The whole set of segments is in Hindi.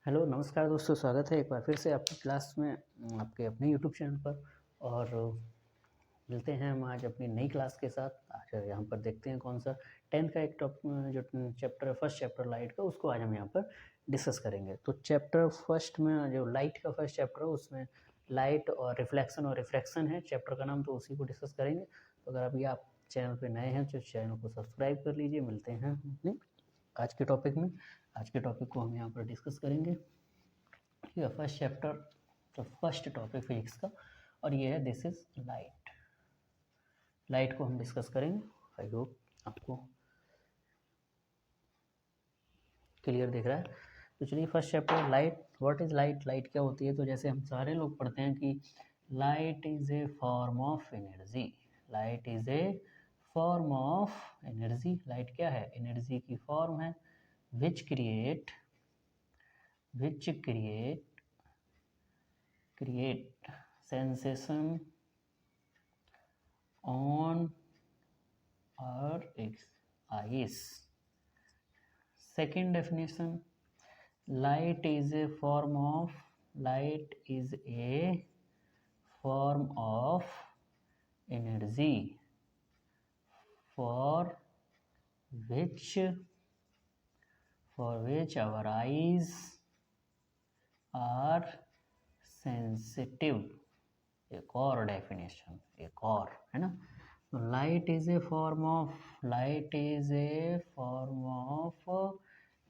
हेलो नमस्कार दोस्तों, स्वागत है एक बार फिर से आपकी क्लास में आपके अपने यूट्यूब चैनल पर। और मिलते हैं हम आज अपनी नई क्लास के साथ। आज यहाँ पर देखते हैं कौन सा 10th का एक जो चैप्टर है, फर्स्ट चैप्टर लाइट का, उसको आज हम यहाँ पर डिस्कस करेंगे। तो चैप्टर फर्स्ट में जो लाइट का फर्स्ट चैप्टर है उसमें लाइट और रिफ्लेक्शन है चैप्टर का नाम, तो उसी को डिस्कस करेंगे। तो अगर अभी आप चैनल पर नए हैं तो चैनल को सब्सक्राइब कर लीजिए। मिलते हैं अपने आज के टॉपिक में। आज के टॉपिक को हम यहाँ पर डिस्कस करेंगे। ठीक है, फर्स्ट चैप्टर, तो फर्स्ट टॉपिक फिजिक्स का, और ये है दिस इज लाइट। लाइट को हम डिस्कस करेंगे। आई होप आपको क्लियर दिख रहा है। तो चलिए, first chapter light. What is light? Light क्या होती है? तो जैसे हम सारे लोग पढ़ते हैं कि light is a form of energy. Light is a form of energy. Light क्या है? एनर्जी की फॉर्म है which create sensation on our eyes. Second definition, light is a form of energy for which our eyes are sensitive. एक और डेफिनेशन, एक और है ना। Light is a form of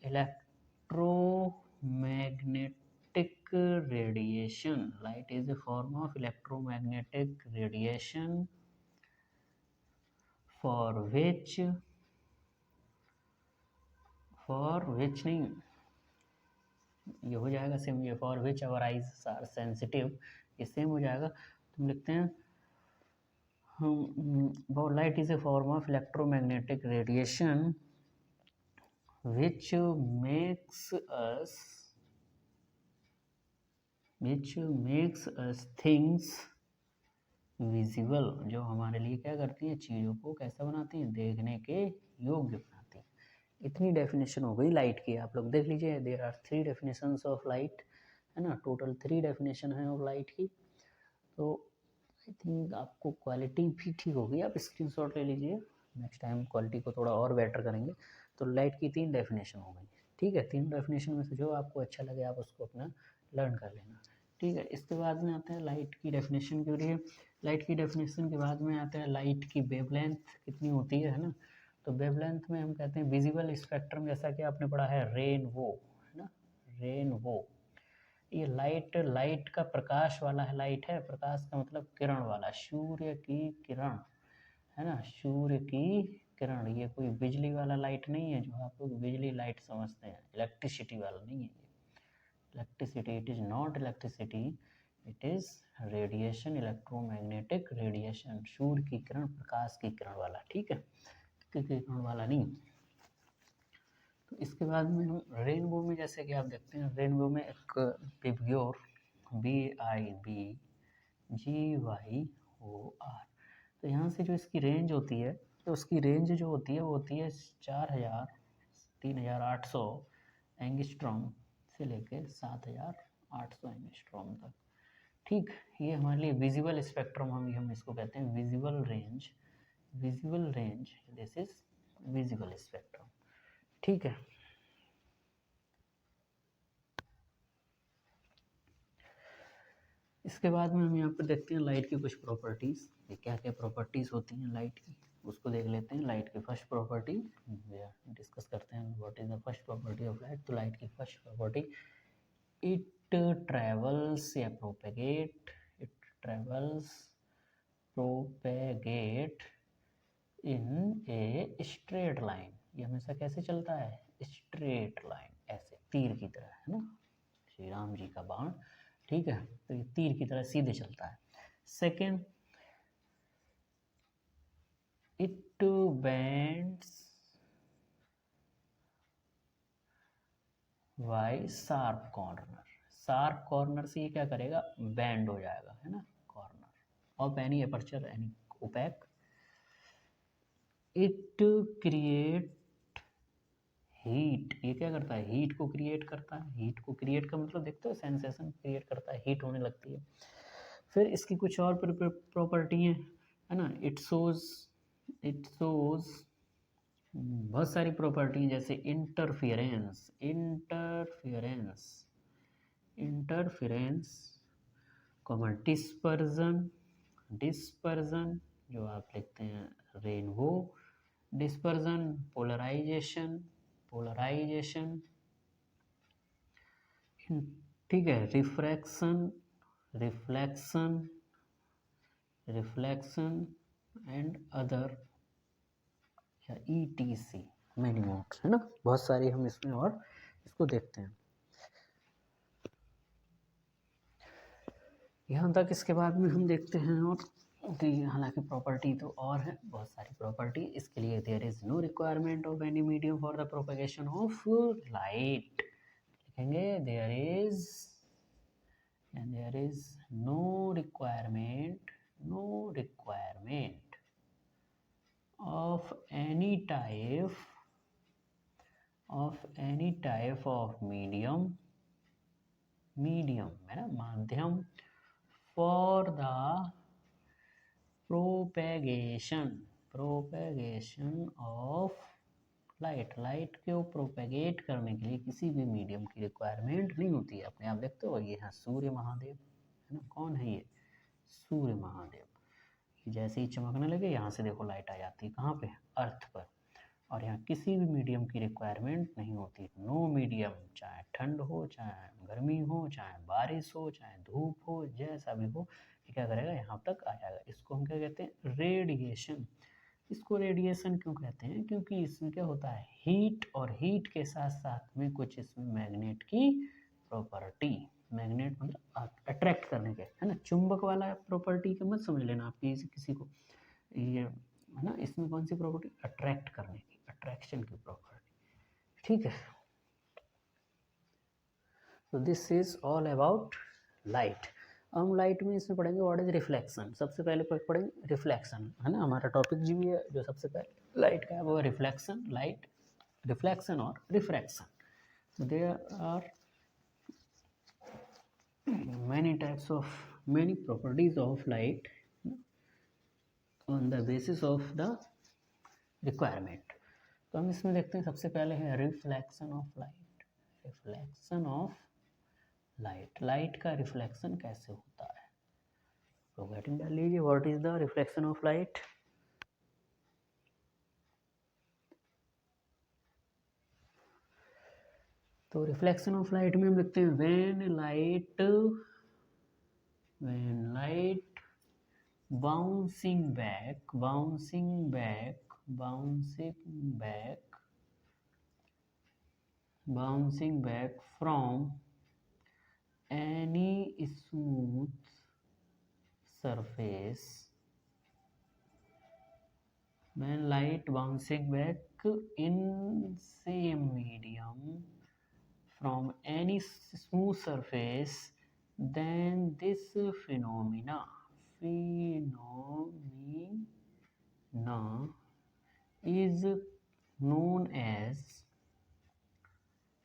electromagnetic radiation. Light is a form of electromagnetic radiation for which नहीं, ये हो जाएगा सेम, ये for which our eyes are sensitive, ये सेम हो जाएगा। तुम लिखते हैं light is a form of electromagnetic radiation which makes us things visible, जो हमारे लिए क्या करती है, चीज़ों को कैसा बनाती है, देखने के योग्य बनाती है। इतनी डेफिनेशन हो गई लाइट की। आप लोग देख लीजिए, there are 3 definitions of light, है ना। टोटल 3 डेफिनेशन है ऑफ लाइट की। तो आई थिंक आपको क्वालिटी भी ठीक होगी, आप स्क्रीनशॉट ले लीजिए। नेक्स्ट टाइम क्वालिटी को थोड़ा और बेटर करेंगे। तो लाइट की 3 डेफिनेशन हो गई। ठीक है, 3 डेफिनेशन में से जो आपको अच्छा लगे आप उसको अपना लर्न कर लेना। ठीक है, इसके बाद में आता है लाइट की डेफिनेशन के लिए। लाइट की डेफिनेशन के बाद में आता है लाइट की वेवलेंथ कितनी होती है ना। तो वेवलेंथ में हम कहते हैं विजिबल स्पेक्ट्रम, जैसा कि आपने पढ़ा है रेनबो, है ना, रेनबो। ये लाइट का प्रकाश वाला है। लाइट है, प्रकाश का मतलब किरण वाला, सूर्य की किरण, है ना, सूर्य की किरण। ये कोई बिजली वाला लाइट नहीं है जो आप लोग बिजली लाइट समझते हैं, इलेक्ट्रिसिटी वाला नहीं है ये। Electricity, it is not electricity, it is radiation, electromagnetic radiation, सूर्य की किरण, प्रकाश की किरण वाला। ठीक है, किरण वाला नहीं। तो इसके बाद में हम रेनबो में, जैसे कि आप देखते हैं रेनबो में एक विबग्योर, BIBGYOR, तो यहाँ से जो इसकी रेंज होती है, तो उसकी रेंज जो होती है वो होती है 3800 एंगस्ट्रॉम से लेकर 7800 एंगस्ट्रॉम तक। ठीक, ये हमारे लिए विजिबल स्पेक्ट्रम, हम इसको कहते हैं visible range. This is visible spectrum. ठीक है, इसके बाद में हम यहाँ पर देखते हैं लाइट की कुछ प्रॉपर्टीज़। ये क्या क्या प्रॉपर्टीज़ होती हैं लाइट की, उसको देख लेते हैं। लाइट की फर्स्ट प्रॉपर्टी डिस्कस करते हैं, what is the first property of light. तो लाइट की फर्स्ट प्रॉपर्टी, इट ट्रेवल्स या propagate in a straight line. ये हमेशा कैसे चलता है? स्ट्रेट लाइन, ऐसे तीर की तरह, है ना, श्री राम जी का बाण। ठीक है, तो ये तीर की तरह सीधे चलता है। Second, it bends by sharp corner. Sharp corner से ये क्या करेगा? बेंड हो जाएगा, है ना, corner of any aperture, any opaque. It create heat, ये क्या करता है, हीट को क्रिएट करता है। हीट को क्रिएट का मतलब देखते हो, सेंसेशन क्रिएट करता है, हीट होने लगती है। फिर इसकी कुछ और प्रॉपर्टी है ना, इट शोज बहुत सारी प्रॉपर्टी हैं, जैसे इंटरफियरेंस, डिस्पर्जन जो आप लिखते हैं रेनबो, डिस्पर्जन, पोलराइजेशन, ठीक है, रिफ्लेक्शन एंड अदर या ETC मैनी मोड्स, है ना, बहुत सारी हम इसमें और इसको देखते हैं यहाँ तक। इसके बाद में हम देखते हैं और कि हालांकि प्रॉपर्टी तो और है, बहुत सारी प्रॉपर्टी। इसके लिए there is no requirement of any medium for the propagation of light, लिखेंगे there is no requirement of any type of medium है ना, माध्यम for the propagation of light को प्रोपेगेट करने के लिए किसी भी मीडियम की रिक्वायरमेंट नहीं होती है। अपने आप देखते हो, ये है सूर्य महादेव, है ना, कौन है ये, सूर्य महादेव। जैसे ही चमकने लगे, यहाँ से देखो लाइट आ जाती है, कहाँ पे, अर्थ पर, और यहाँ किसी भी मीडियम की रिक्वायरमेंट नहीं होती। नो मीडियम, चाहे ठंड हो, चाहे गर्मी हो, चाहे बारिश हो, चाहे धूप हो, जैसा भी हो, ये क्या करेगा, यहाँ तक आ जाएगा। इसको हम क्या कहते हैं, रेडिएशन। इसको रेडिएशन क्यों कहते हैं, क्योंकि इसमें क्या होता है, हीट, और हीट के साथ साथ में कुछ इसमें मैग्नेट की प्रॉपर्टी, मैग्नेट मतलब अट्रैक्ट करने के, है ना, चुंबक वाला प्रॉपर्टी का मत समझ लेना आप किसी को, ये है ना, इसमें कौन सी प्रॉपर्टी, अट्रैक्ट करने की, अट्रैक्शन की प्रॉपर्टी, ठीक है। तो this is all about light. हम लाइट में इसमें पढ़ेंगे व्हाट इज रिफ्लेक्शन, सबसे पहले पढ़ेंगे रिफ्लेक्शन, है ना, हमारा टॉपिक जो भी है जो सबसे पहले लाइट का है वो रिफ्लेक्शन, लाइट रिफ्लेक्शन और refraction. There are many properties of light on the basis of the requirement। तो हम इसमें देखते हैं, सबसे पहले है रिफ्लेक्शन ऑफ लाइट। लाइट का रिफ्लेक्शन कैसे होता है, तो हेडिंग डाल लीजिए, what is the reflection of light. तो रिफ्लेक्शन ऑफ लाइट में हम लिखते हैं when light bouncing back from any smooth surface, when light bouncing back in same medium from any smooth surface, then this phenomena is known as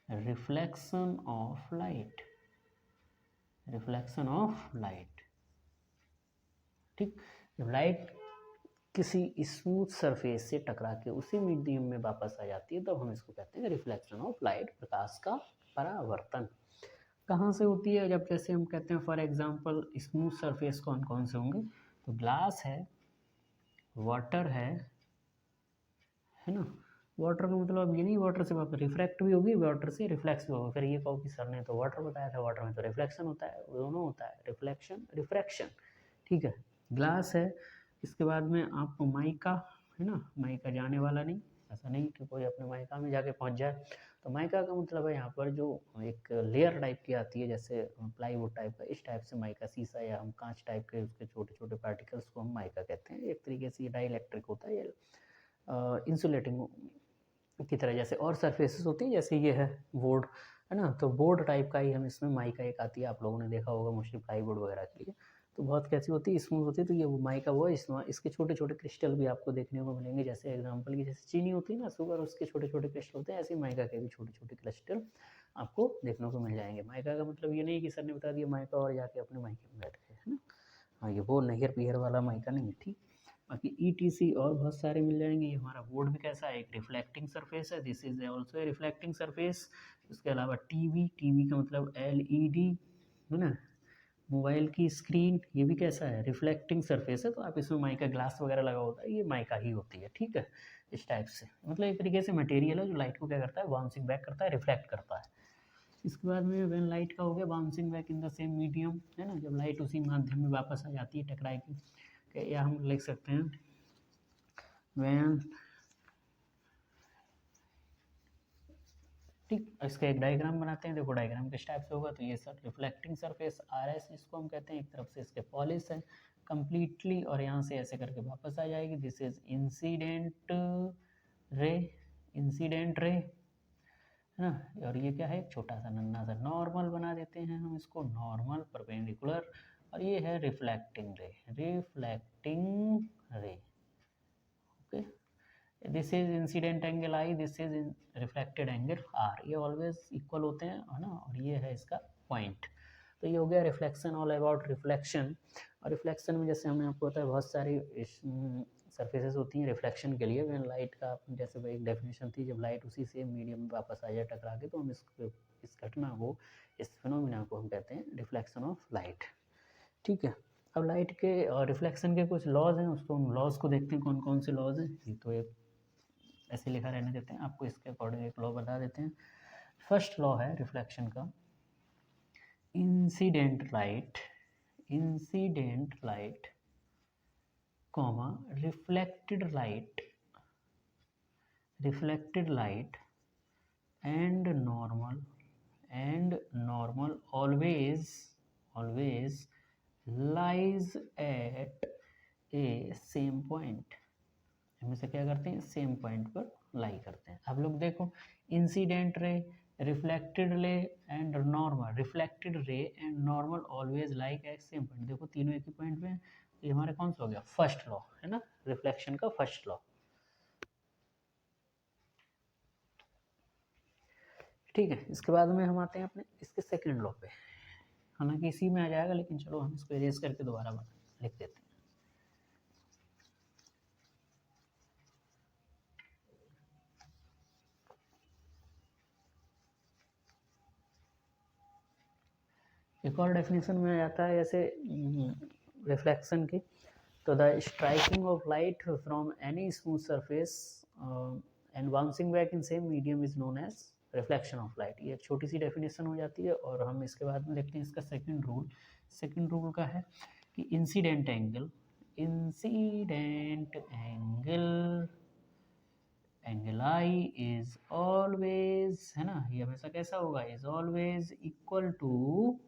reflection of light। ठीक, जब लाइट किसी स्मूथ सरफेस से टकरा के उसी मीडियम में वापस आ जाती है, तब हम इसको कहते हैं रिफ्लेक्शन ऑफ लाइट, प्रकाश का परावर्तन। कहाँ से होती है, जब जैसे हम कहते हैं फॉर एग्जांपल स्मूथ सरफेस कौन कौन से होंगे, तो ग्लास है, वाटर है ना। वाटर का मतलब ये नहीं वाटर से वापस रिफ्रैक्ट भी होगी, वाटर से रिफ्लेक्स भी होगा। फिर ये कहो कि सर ने तो वाटर बताया था, वाटर में तो रिफ्लेक्शन होता है, दोनों होता है, रिफ्रैक्शन, ठीक है। ग्लास है, इसके बाद में आपको माइका, है ना, माइका जाने वाला नहीं, ऐसा नहीं कि कोई अपने माइका में जाके पहुंच जाए। तो माइका का मतलब है यहाँ पर जो एक लेयर टाइप की आती है, जैसे प्लाईवुड टाइप का, इस टाइप से माइका, शीशा या हम कांच टाइप के उसके छोटे छोटे पार्टिकल्स को हम माइका कहते हैं। एक तरीके से ये डाइलेक्ट्रिक होता है, ये इंसुलेटिंग की तरह, जैसे और सरफेसेस होती है, जैसे ये है बोर्ड, है ना, तो बोर्ड टाइप का ही हम इसमें माइका एक आती है, आप लोगों ने देखा होगा मोस्टली प्लाईवुड वगैरह के लिए। तो बहुत कैसी होती है, स्मूथ होती है। तो ये वो माइका वो है, इसके छोटे छोटे क्रिस्टल भी आपको देखने को मिलेंगे। जैसे एग्जांपल की जैसे चीनी होती है ना, शुगर, उसके छोटे छोटे क्रिस्टल होते हैं, ऐसे माइका के भी छोटे छोटे क्रिस्टल आपको देखने को मिल जाएंगे। माइका का मतलब ये नहीं कि सर ने बता दिया माइका और जाके अपने माइके में बैठ गए, है ना। हाँ, ये वो नहर पिहर वाला माइका नहीं है, ठीक। बाकी ETC और बहुत सारे मिल जाएंगे। ये हमारा बोर्ड भी कैसा है, एक रिफ्लेक्टिंग सरफेस है, this is also a reflecting surface. उसके अलावा टीवी का मतलब LED, है ना। मोबाइल की स्क्रीन, ये भी कैसा है, रिफ्लेक्टिंग सरफेस है। तो आप इसमें माइका ग्लास वगैरह लगा होता है, ये माइका ही होती है, ठीक है। इस टाइप से मतलब एक तरीके से मटेरियल है जो लाइट को क्या करता है, बाउंसिंग बैक करता है, रिफ्लेक्ट करता है। इसके बाद में व्हेन लाइट का हो गया bouncing back in the same medium, है ना, जब लाइट उसी माध्यम में वापस आ जाती है टकराई की, या हम लिख सकते हैं व्हेन, ठीक। इसका एक डायग्राम बनाते हैं, देखो डायग्राम किस टाइप से होगा। तो ये सर रिफ्लेक्टिंग सरफेस RS जिसको हम कहते हैं, एक तरफ से इसके पॉलिश है कंप्लीटली, और यहाँ से ऐसे करके वापस आ जाएगी। This is incident ray, incident ray, है ना। और ये क्या है, एक छोटा सा नन्हा सा नॉर्मल बना देते हैं हम इसको, नॉर्मल परपेंडिकुलर। और ये है रिफ्लेक्टिंग रे, रिफ्लेक्टिंग रे, okay. This is incident angle I, this is reflected angle R, ये ऑलवेज इक्वल होते हैं, है ना। और ये है इसका पॉइंट। तो ये हो गया रिफ्लेक्शन, ऑल अबाउट रिफ्लेक्शन। और रिफ्लेक्शन में जैसे हमने आपको बताया बहुत सारी सरफेसेस होती हैं रिफ्लेक्शन के लिए। व्हेन लाइट का जैसे एक डेफिनेशन थी, जब लाइट उसी सेम मीडियम में वापस आ जाए टकरा के, तो हम इस घटना को, इस फिनोमिना को हम कहते हैं रिफ्लेक्शन ऑफ लाइट, ठीक है। अब लाइट के और रिफ्लेक्शन के कुछ लॉज हैं, उसको हम लॉज को देखते हैं कौन कौन से लॉज हैं। ये तो एक ऐसे लिखा रहने देते हैं, आपको इसके अकॉर्डिंग एक लॉ बता देते हैं। फर्स्ट लॉ है रिफ्लेक्शन का, incident light, incident light comma reflected light, reflected light and normal always, always lies at A same point. हमेशा क्या करते हैं, सेम पॉइंट पर लाई करते हैं। आप लोग देखो, incident ray, reflected ray and normal, reflected ray and normal always like at same point, देखो तीनों एक ही पॉइंट पे हैं। तो ये हमारा कौन सा हो गया, फर्स्ट लॉ, है ना, रिफ्लेक्शन का फर्स्ट लॉ, ठीक है। इसके बाद में हम आते हैं अपने इसके सेकंड लॉ पे, हालांकि इसी में आ जाएगा, लेकिन चलो हम इसको इरेज करके दोबारा लिख देते हैं। एक और डेफिनेशन में आ जाता है ऐसे रिफ्लेक्शन की, तो the striking of light from any smooth surface and bouncing back in same medium is known as reflection of light. ये एक छोटी सी डेफिनेशन हो जाती है। और हम इसके बाद में देखते हैं इसका सेकंड रूल। सेकंड रूल का है कि incident angle, incident angle, angle I is always, है ना, ये हमेशा कैसा होगा, is always equal to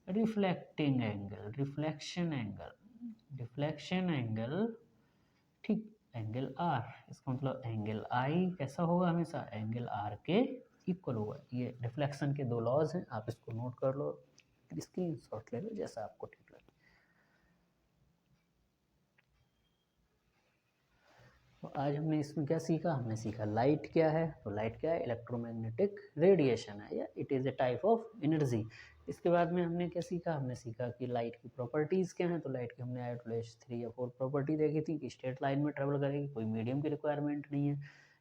reflecting angle, reflection angle, reflection angle, ठीक, एंगल R। इसका मतलब एंगल I कैसा होगा, हमेशा एंगल R के इक्वल होगा। ये रिफ्लेक्शन के दो लॉज हैं, आप इसको नोट कर लो, स्क्रीनशॉट ले लो, जैसा आपको ठीक लगे। तो आज हमने इसमें क्या सीखा, हमने सीखा लाइट क्या है। तो लाइट क्या है, इलेक्ट्रोमैग्नेटिक रेडिएशन है, या it is a type of energy. इसके बाद में हमने क्या सीखा, हमने सीखा कि लाइट की प्रॉपर्टीज़ क्या हैं। तो लाइट की हमने आइटोलेस 3 या 4 प्रॉपर्टी देखी थी कि स्ट्रेट लाइन में ट्रेवल करेगी, कोई मीडियम की रिक्वायरमेंट नहीं है।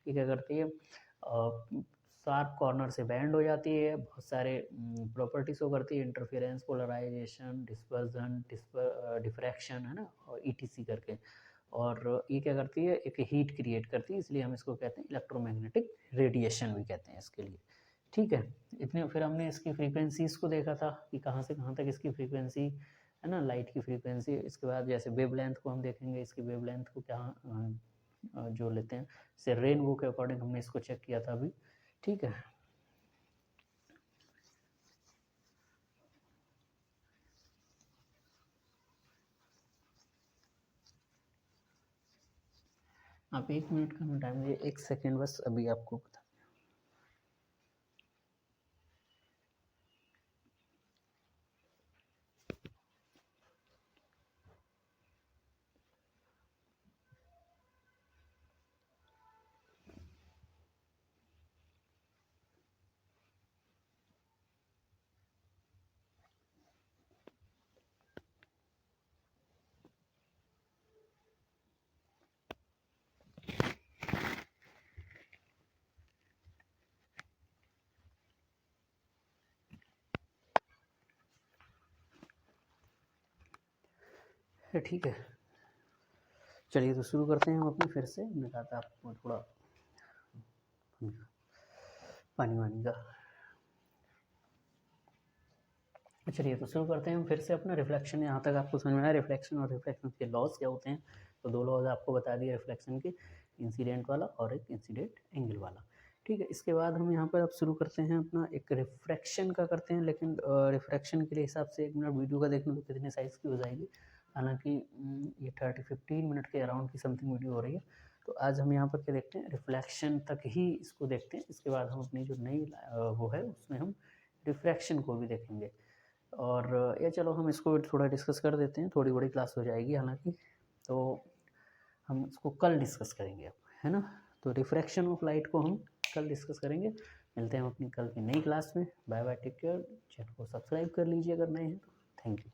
ये क्या करती है, शार्प कॉर्नर से बैंड हो जाती है, बहुत सारे प्रॉपर्टीज को करती है, इंटरफेरेंस, पोलराइजेशन, डिस्पर्जन, डिफ्रैक्शन, है ना, और ETC करके। और ये क्या करती है, एक हीट क्रिएट करती है, इसलिए हम इसको कहते हैं इलेक्ट्रोमैग्नेटिक रेडिएशन भी कहते हैं इसके लिए, ठीक है। इतने फिर हमने इसकी फ्रीक्वेंसीज को देखा था कि कहाँ से कहाँ तक इसकी फ्रीक्वेंसी, है ना, लाइट की फ्रीक्वेंसी। इसके बाद जैसे वेवलेंथ को हम देखेंगे, इसकी वेवलेंथ को क्या जो लेते हैं, से रेनबो के अकॉर्डिंग हमने इसको चेक किया था अभी, ठीक है। आप 1 मिनट का टाइम दीजिए, 1 सेकेंड बस, अभी आपको बता। ठीक है, चलिए तो शुरू करते हैं हम अपनी फिर से। मैंने कहा था आपको थोड़ा पानी वानी का। चलिए तो शुरू करते हैं हम फिर से अपना रिफ्लेक्शन। यहाँ तक आपको समझ में आया रिफ्लेक्शन और रिफ्लेक्शन के लॉज क्या होते हैं? तो दो लॉज आपको बता दिए रिफ्लेक्शन के, इंसिडेंट वाला और एक इंसिडेंट एंगल वाला। ठीक है, इसके बाद हम यहाँ पर अब शुरू करते हैं अपना एक रिफ्रैक्शन का करते हैं। लेकिन रिफ्रैक्शन के लिए हिसाब से 1 मिनट वीडियो का देखना तो कितने साइज़ की हो जाएगी। हालांकि ये 15 मिनट के अराउंड की समथिंग वीडियो हो रही है। तो आज हम यहाँ पर क्या देखते हैं, रिफ्लेक्शन तक ही इसको देखते हैं। इसके बाद हम अपनी जो नई वो है उसमें हम रिफ्रैक्शन को भी देखेंगे। और ये चलो हम इसको थोड़ा डिस्कस कर देते हैं, थोड़ी बड़ी क्लास हो जाएगी हालांकि। तो हम इसको कल डिस्कस करेंगे अब, है ना। तो रिफ्रैक्शन ऑफ लाइट को हम कल डिस्कस करेंगे। मिलते हैं हम अपनी कल की नई क्लास में। Bye bye, take care. Channel को सब्सक्राइब कर लीजिए अगर नए हैं तो। Thank you.